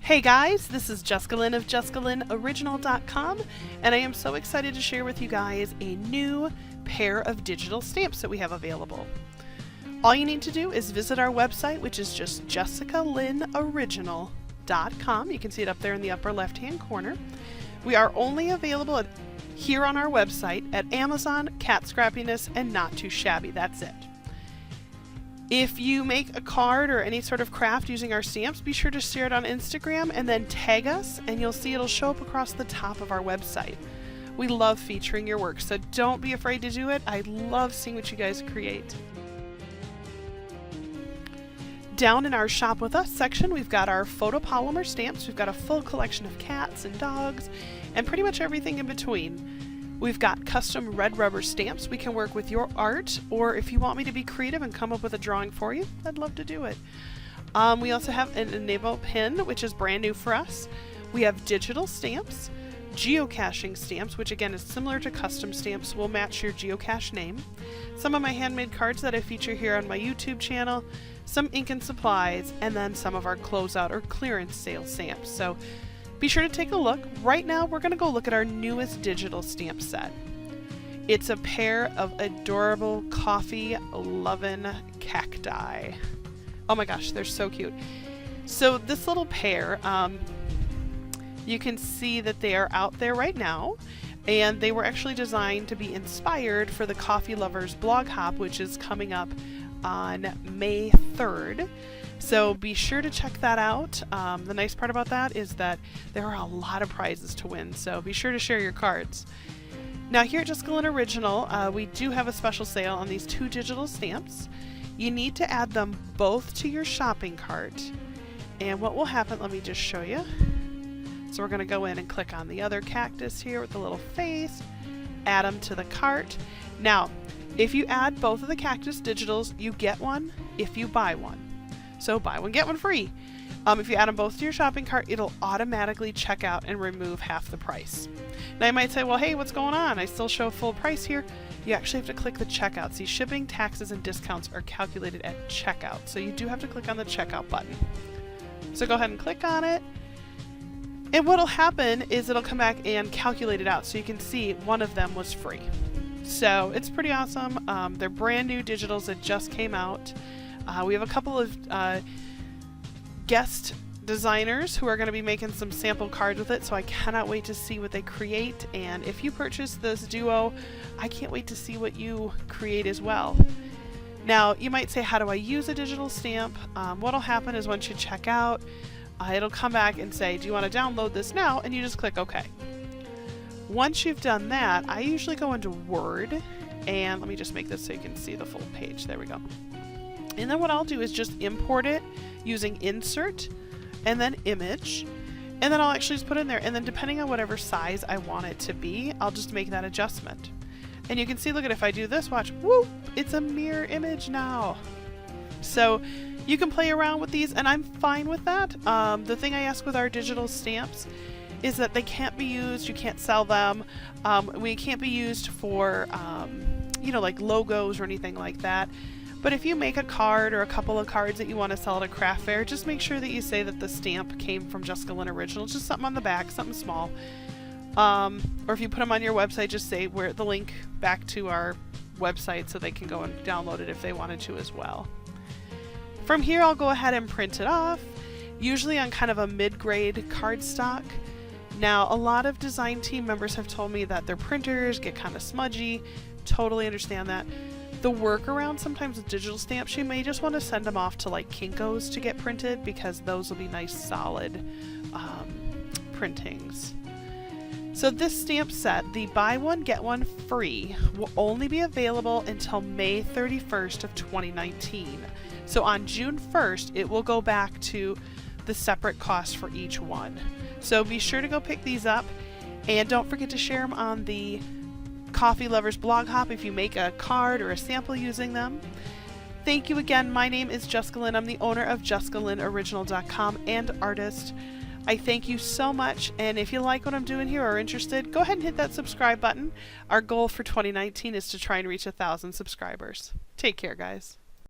Hey guys, this is Jessica Lynn of JessicaLynnOriginal.com, and I am so excited to share with you guys a new pair of digital stamps that we have available. All you need to do is visit our website, which is just JessicaLynnOriginal.com. You can see it up there in the upper left-hand corner. We are only available here on our website at Amazon, Cat Scrappiness, and Not Too Shabby. That's it. If you make a card or any sort of craft using our stamps, be sure to share it on Instagram and then tag us, and you'll see it'll show up across the top of our website. We love featuring your work, so don't be afraid to do it. I love seeing what you guys create. Down in our Shop With Us section, we've got our photopolymer stamps. We've got a full collection of cats and dogs and pretty much everything in between. We've got custom red rubber stamps. We can work with your art, or if you want me to be creative and come up with a drawing for you, I'd love to do it. We also have an enable pin, which is brand new for us. We have digital stamps, geocaching stamps, which again is similar to custom stamps, will match your geocache name. Some of my handmade cards that I feature here on my YouTube channel, some ink and supplies, and then some of our closeout or clearance sale stamps. So be sure to take a look. Right now, we're going to go look at our newest digital stamp set. It's a pair of adorable coffee-loving cacti. Oh my gosh, they're so cute. So this little pair, you can see that they are out there right now, and they were actually designed to be inspired for the Coffee Lovers blog hop, which is coming up on May 3rd. So be sure to check that out. The nice part about that is that there are a lot of prizes to win, so be sure to share your cards. Now here at Jessica Lynn Original, we do have a special sale on these two digital stamps. You need to add them both to your shopping cart. And what will happen, let me just show you. So we're going to go in and click on the other cactus here with the little face, add them to the cart. Now, if you add both of the cactus digitals, you get one if you buy one. So buy one, get one free. If you add them both to your shopping cart, it'll automatically check out and remove half the price. Now you might say, well, hey, what's going on? I still show full price here. You actually have to click the checkout. See, shipping, taxes, and discounts are calculated at checkout. So you do have to click on the checkout button. So go ahead and click on it. And what'll happen is it'll come back and calculate it out. So you can see one of them was free. So it's pretty awesome. They're brand new digitals that just came out. We have a couple of guest designers who are going to be making some sample cards with it, so I cannot wait to see what they create. And if you purchase this duo, I can't wait to see what you create as well. Now, you might say, how do I use a digital stamp? What'll happen is once you check out, it'll come back and say, do you want to download this now? And you just click OK. Once you've done that, I usually go into Word, and let me just make this so you can see the full page. There we go. And then what I'll do is just import it using Insert and then Image, and then I'll actually just put it in there, and then depending on whatever size I want it to be, I'll just make that adjustment. And you can see, look at, if I do this, watch, whoop, it's a mirror image now. So you can play around with these, and I'm fine with that. The thing I ask with our digital stamps is that they can't be used, you can't sell them, we can't be used for you know, like logos or anything like that. But if you make a card or a couple of cards that you want to sell at a craft fair, just make sure that you say that the stamp came from Jessica Lynn Original, just something on the back, something small. Or if you put them on your website, just say where the link back to our website so they can go and download it if they wanted to as well. From here, I'll go ahead and print it off, usually on kind of a mid-grade cardstock. Now, a lot of design team members have told me that their printers get kind of smudgy. Totally understand that. The workaround sometimes with digital stamps, you may just want to send them off to like Kinko's to get printed, because those will be nice solid printings. So this stamp set, the buy one get one free, will only be available until May 31st of 2019. So on June 1st, it will go back to the separate cost for each one. So be sure to go pick these up, and don't forget to share them on the Coffee Lovers blog hop if you make a card or a sample using them. Thank you again. My name is Jessica Lynn. I'm the owner of JessicaLynnOriginal.com and artist. I thank you so much, and if you like what I'm doing here or are interested, go ahead and hit that subscribe button. Our goal for 2019 is to try and reach 1,000 subscribers. Take care, guys.